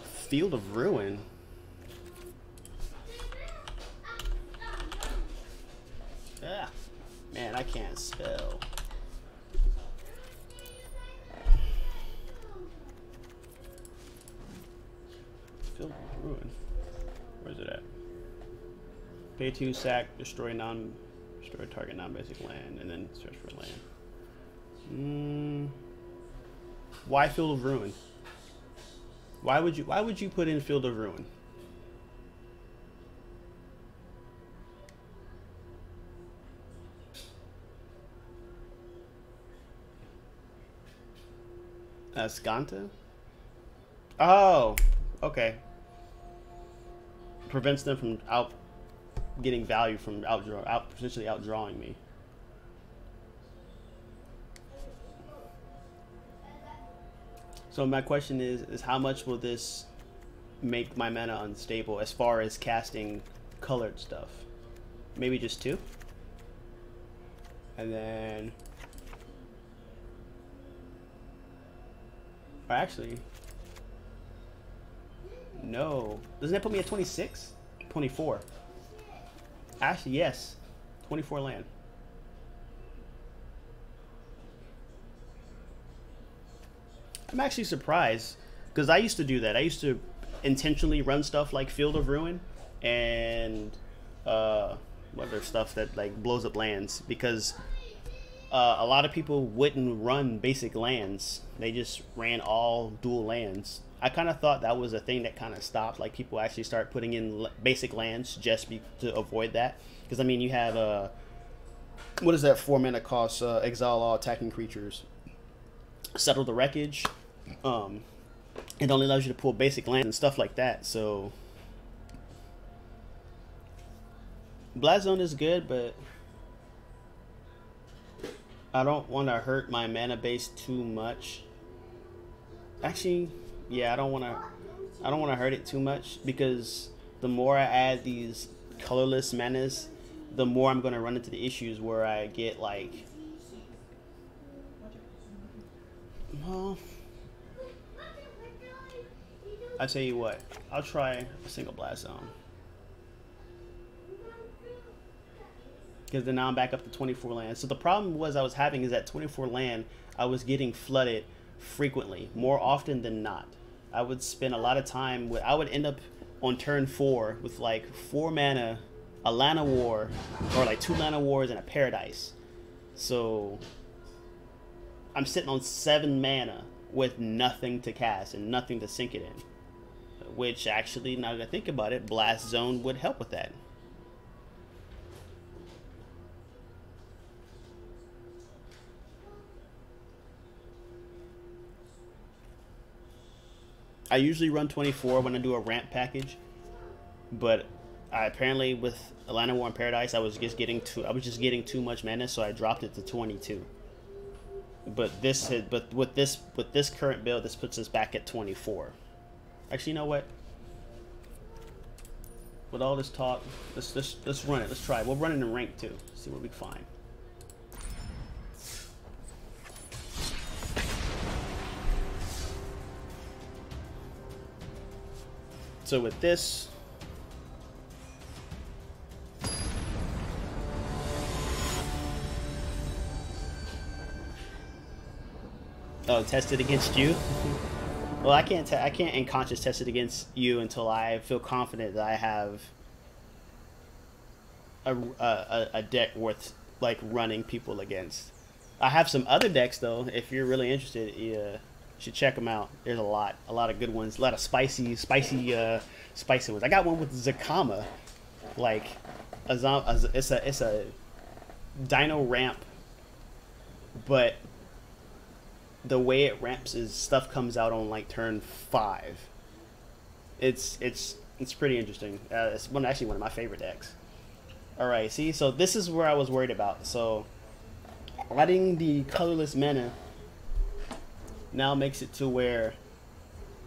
Field of Ruin. Ah, man, I can't spell. Field of Ruin. Where's it at? Pay 2, sack, destroy target non-basic land, and then search for land. Why Field of Ruin? Why would you put in Field of Ruin? Skanta? Oh, okay. Prevents them from getting value from potentially outdrawing me. So my question is how much will this make my mana unstable as far as casting colored stuff? Maybe just 2? And then... Or actually... No. Doesn't that put me at 26? 24. Actually, yes. 24 land. I'm actually surprised, because I used to do that. I used to intentionally run stuff like Field of Ruin and other stuff that like blows up lands, because a lot of people wouldn't run basic lands. They just ran all dual lands. I kind of thought that was a thing that kind of stopped. Like people actually start putting in basic lands just to avoid that. Because I mean, you have what is that 4 mana cost? Exile all attacking creatures. Settle the Wreckage. It only allows you to pull basic lands and stuff like that. So Blast Zone is good, but I don't want to hurt my mana base too much. Actually, yeah, I don't want to hurt it too much, because the more I add these colorless manas, the more I'm going to run into the issues where I get like, well, I tell you what, I'll try a single Blast Zone, because then now I'm back up to 24 land. So the problem I was having is that 24 land, I was getting flooded frequently, more often than not. I would spend a lot of time I would end up on turn 4 with like 4 mana, a Lana War, or like 2 Lana Wars and a Paradise. So I'm sitting on 7 mana with nothing to cast and nothing to sink it in. Which actually, now that I think about it, Blast Zone would help with that. I usually run 24 when I do a ramp package, but apparently with Atlanta War and Paradise, I was just getting too much mana, so I dropped it to 22. But with this current build, this puts us back at 24. Actually, you know what? With all this talk, let's run it. Let's try it. We'll run it in rank too. See what we can find. So with this, oh, test it against you. Well, I can't unconscious test it against you until I feel confident that I have a deck worth like running people against. I have some other decks though. If you're really interested, you should check them out. There's a lot of good ones. A lot of spicy ones. I got one with Zakama, like it's a Dino ramp, but the way it ramps is stuff comes out on like turn 5. It's pretty interesting. It's actually one of my favorite decks. All right, see, so this is where I was worried about. So adding the colorless mana now makes it to where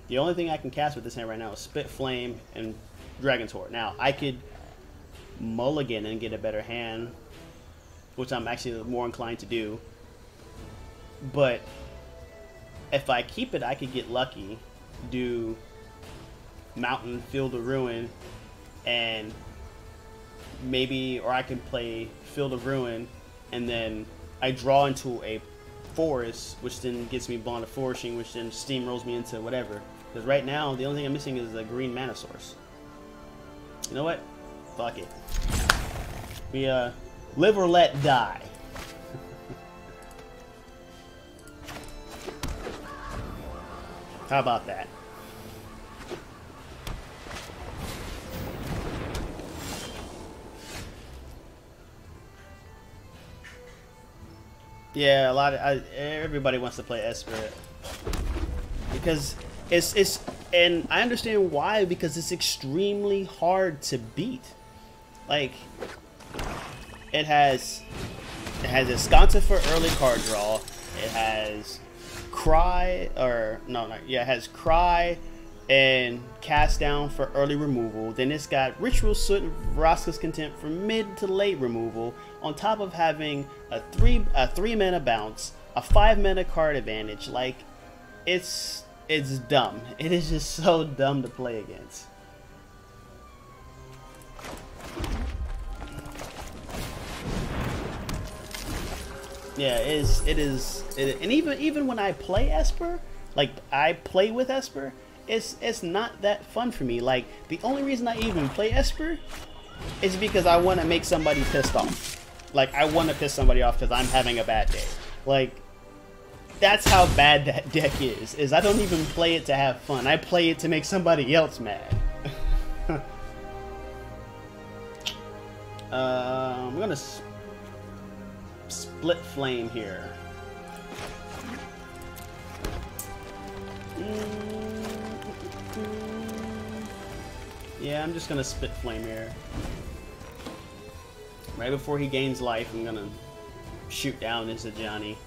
the only thing I can cast with this hand right now is Spit Flame and Dragon's Horde. Now I could mulligan and get a better hand, which I'm actually more inclined to do, but if I keep it, I could get lucky, do Mountain, Field of Ruin, and maybe, or I can play Field of Ruin, and then I draw into a forest, which then gets me Bond of Flourishing, which then steamrolls me into whatever. Because right now, the only thing I'm missing is a green mana source. You know what? Fuck it. We, live or let die. How about that? Yeah, everybody wants to play Esper because it's and I understand why, because it's extremely hard to beat. Like, it has Ensconce for early card draw. It has Cry, or no, not, yeah, it has Cry and Cast Down for early removal. Then it's got Ritual Soot and Vraska's Contempt for mid to late removal, on top of having a 3 mana bounce, a 5 mana card advantage. Like, it's dumb. It is just so dumb to play against. Yeah, it is, and even when I play Esper, like I play with Esper, it's not that fun for me. Like, the only reason I even play Esper is because I want to make somebody pissed off. Like, I want to piss somebody off because I'm having a bad day. Like, that's how bad that deck is I don't even play it to have fun. I play it to make somebody else mad. I'm gonna split flame here. Yeah, I'm just gonna split flame here. Right before he gains life, I'm gonna shoot down into Johnny.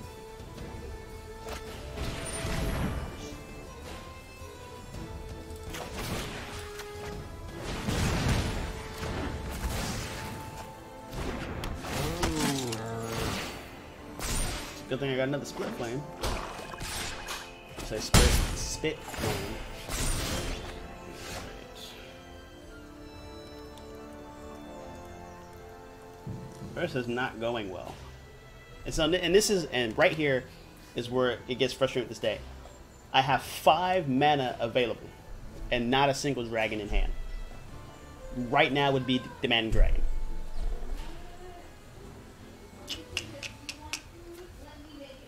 Good thing I got another split flame. So I spit flame. Right. This is not going well. And right here is where it gets frustrating with this day. I have 5 mana available and not a single dragon in hand. Right now would be Demanding Dragon.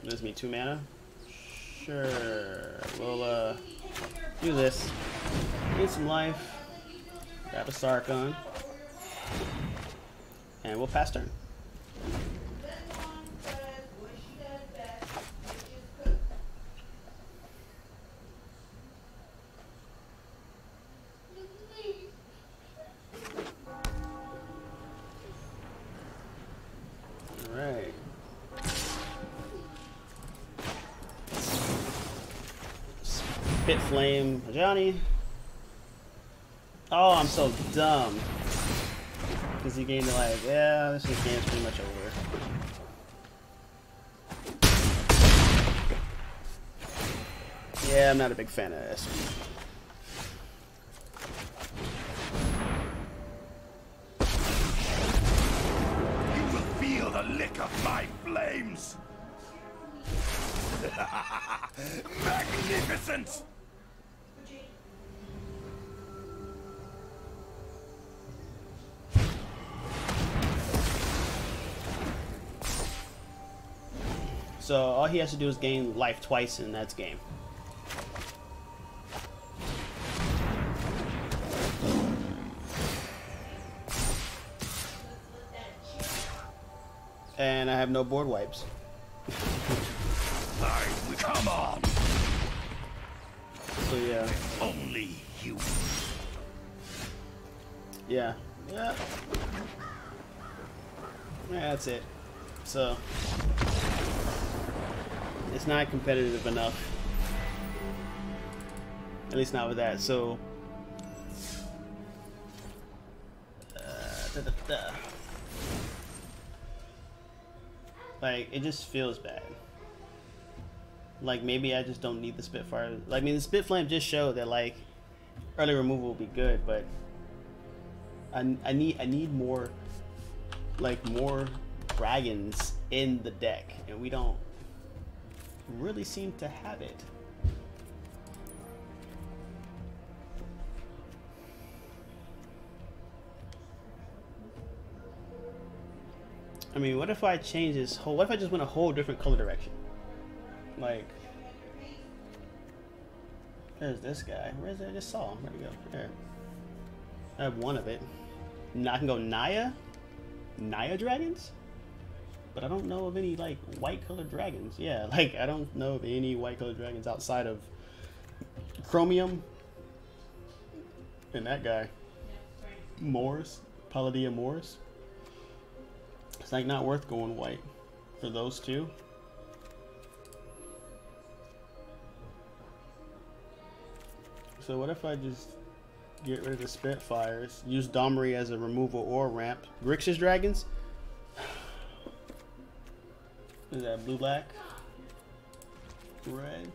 Gives me 2 mana. Sure. We'll do this. Get some life. Grab a Sarkon. And we'll pass turn. Alright. Spit flame Johnny. Oh, I'm so dumb. Because he gained life. Yeah, this game's pretty much over. Yeah, I'm not a big fan of this. You will feel the lick of my flames. Magnificent! So all he has to do is gain life twice, and that's game. And I have no board wipes. Come on! So yeah. Only you. Yeah. Yeah. Yeah, that's it. So it's not competitive enough. At least not with that. So like, it just feels bad. Like, maybe I just don't need the Spitfire. I mean, the Spit Flame just showed that, like, early removal will be good, but I need more, like, more dragons in the deck, and we don't really seem to have it. I mean, what if I change this whole, what if I just went a whole different color direction? Like, there's this guy. Where's it? I just saw him. Where'd he go? There. I have one of it. Now I can go Naya dragons? But I don't know of any, like, white colored dragons. Yeah, like, I don't know of any white colored dragons outside of Chromium and that guy. Morris. Palladia Moors. It's like not worth going white for those two. So what if I just get rid of the Spitfires, use Domri as a removal or ramp? Grixis Dragons? Is that blue, black, red?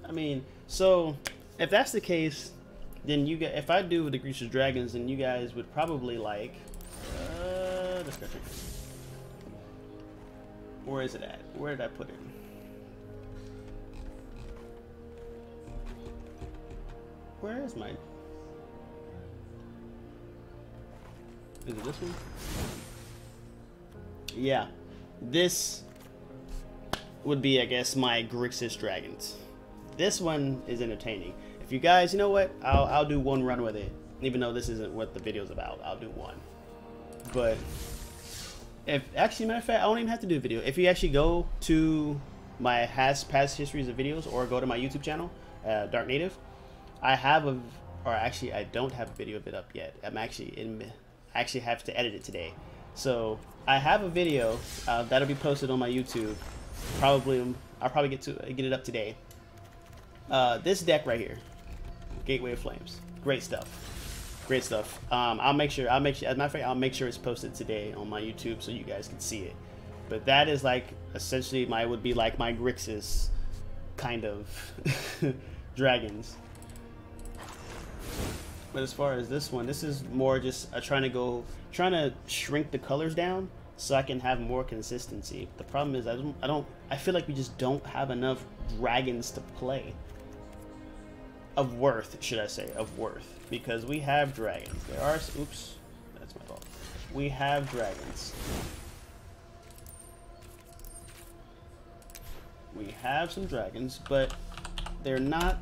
I mean, so if that's the case, then you get, if I do the Grixis Dragons, then you guys would probably like discussion. Where is it at? Where did I put it? Where is mine? Is it this one? Yeah, this would be, I guess, my Grixis Dragons. This one is entertaining. If you guys, you know what, I'll do one run with it, even though this isn't what the video's about. I'll do one. But if actually, matter of fact, I don't even have to do a video. If you actually go to my past histories of videos, or go to my YouTube channel, Drknative, I have a, or actually I don't have a video of it up yet. I'm actually actually have to edit it today. So I have a video that'll be posted on my YouTube. I'll probably get it up today. This deck right here, Gateway of Flames, great stuff, great stuff. I'll make sure, as a matter of fact, I'll make sure it's posted today on my YouTube so you guys can see it. But that is like essentially would be like my Grixis kind of dragons. But as far as this one, this is more just trying to shrink the colors down so I can have more consistency. The problem is I feel like we just don't have enough dragons to play. Of worth, should I say, of worth. Because we have dragons. There are, oops, that's my fault. We have dragons. We have some dragons, but they're not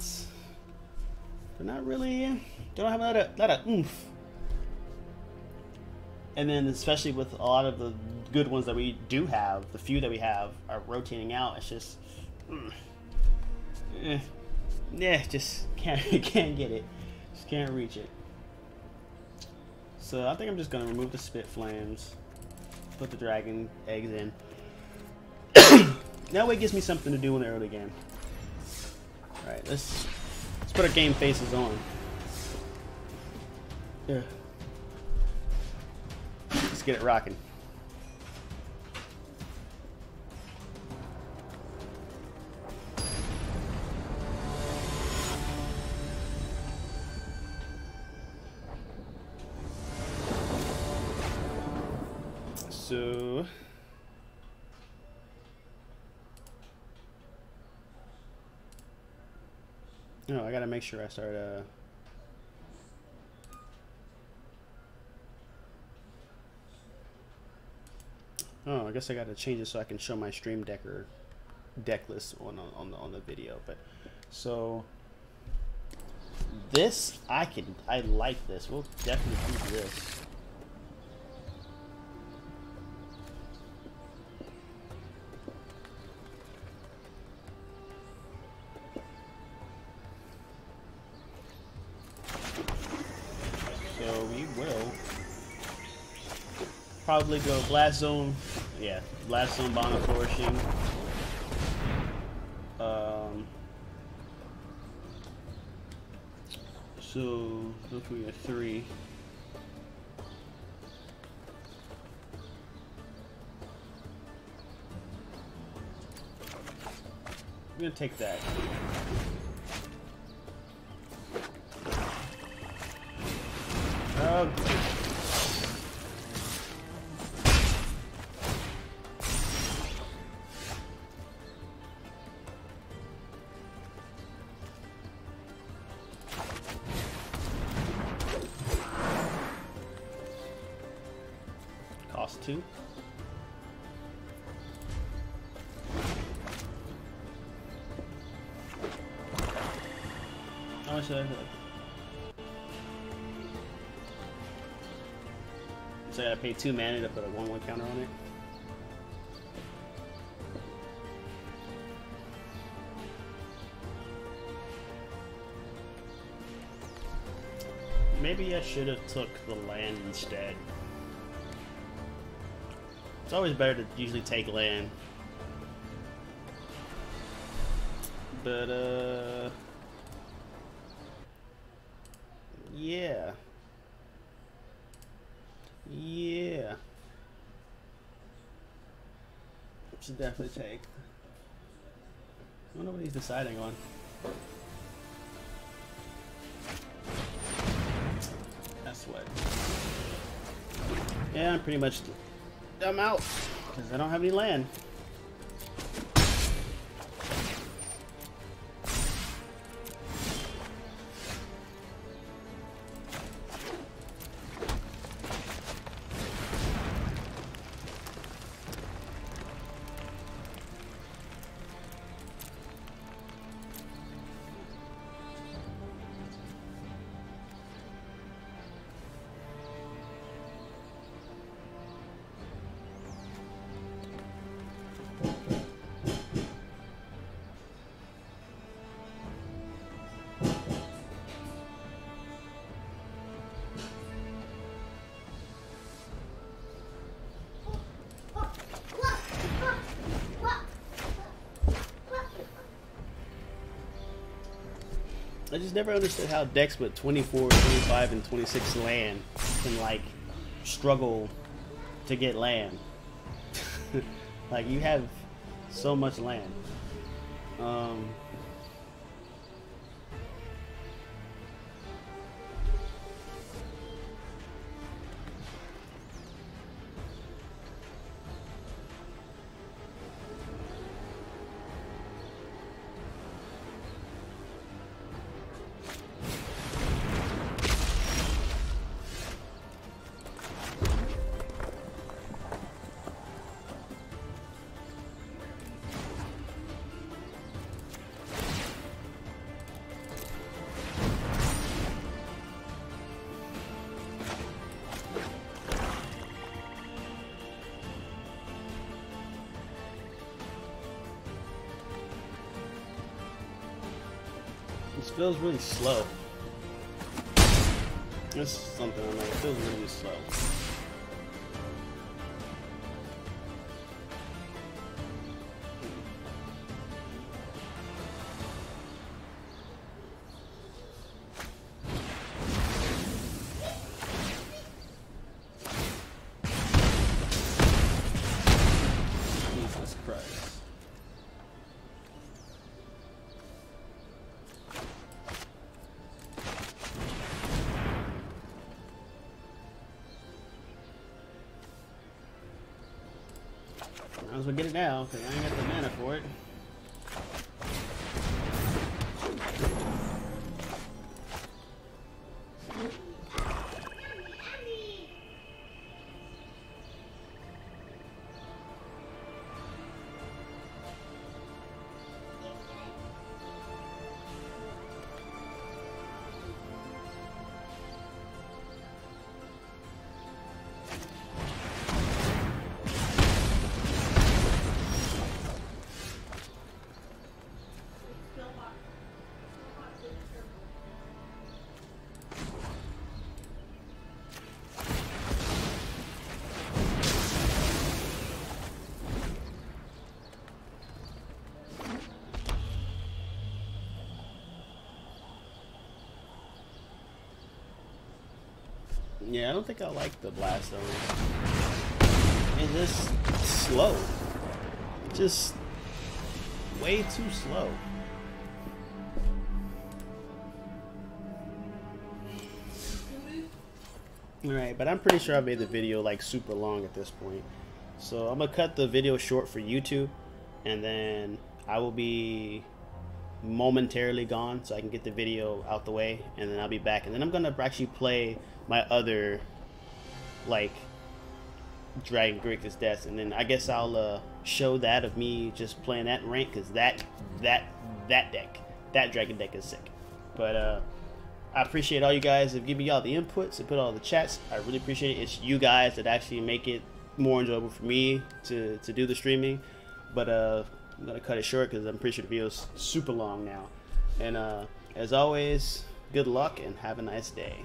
really, they don't have a lot of oomph. And then especially with a lot of the good ones that we do have, the few that we have are rotating out. It's just, yeah, just can't get it. Just can't reach it. So I think I'm just gonna remove the Spit Flames, put the dragon eggs in. That way it gives me something to do in the early game. All right, let's put our game faces on. Yeah. Let's get it rocking. So no, I gotta make sure I start oh, I guess I gotta change it so I can show my stream deck list on the video. But so this I like this. We'll definitely do this. Probably go Blast Zone, yeah, Blast Zone, Bond of Flourishing. So look, we got 3. I'm gonna take that. Oh. Cost 2. How much should I So I gotta pay 2 mana to put a 1/1 counter on it. Maybe I should have took the land instead. It's always better to usually take land. But yeah. Yeah. Should definitely take. I wonder what he's deciding on. That's what. Yeah, I'm pretty much. I'm out because I don't have any land. I just never understood how decks with 24, 25, and 26 land can like struggle to get land. Like you have so much land. This feels really slow. This is something I'm like, it feels really slow. Jesus Christ. Might as well get it now, because I ain't got the mana for it. Yeah, I don't think I like the blast on it. It's just slow. Just way too slow. Alright, but I'm pretty sure I made the video like super long at this point. So I'm gonna cut the video short for YouTube, and then I will be momentarily gone so I can get the video out the way, and then I'll be back, and then I'm gonna actually play my other like Drknative Death, and then I guess I'll show that of me just playing that rank, because that deck, that dragon deck is sick. But I appreciate all you guys that give me all the inputs and put all the chats. I really appreciate it. It's you guys that actually make it more enjoyable for me to do the streaming. But I'm gonna cut it short because I'm pretty sure the video's super long now. And as always, good luck and have a nice day.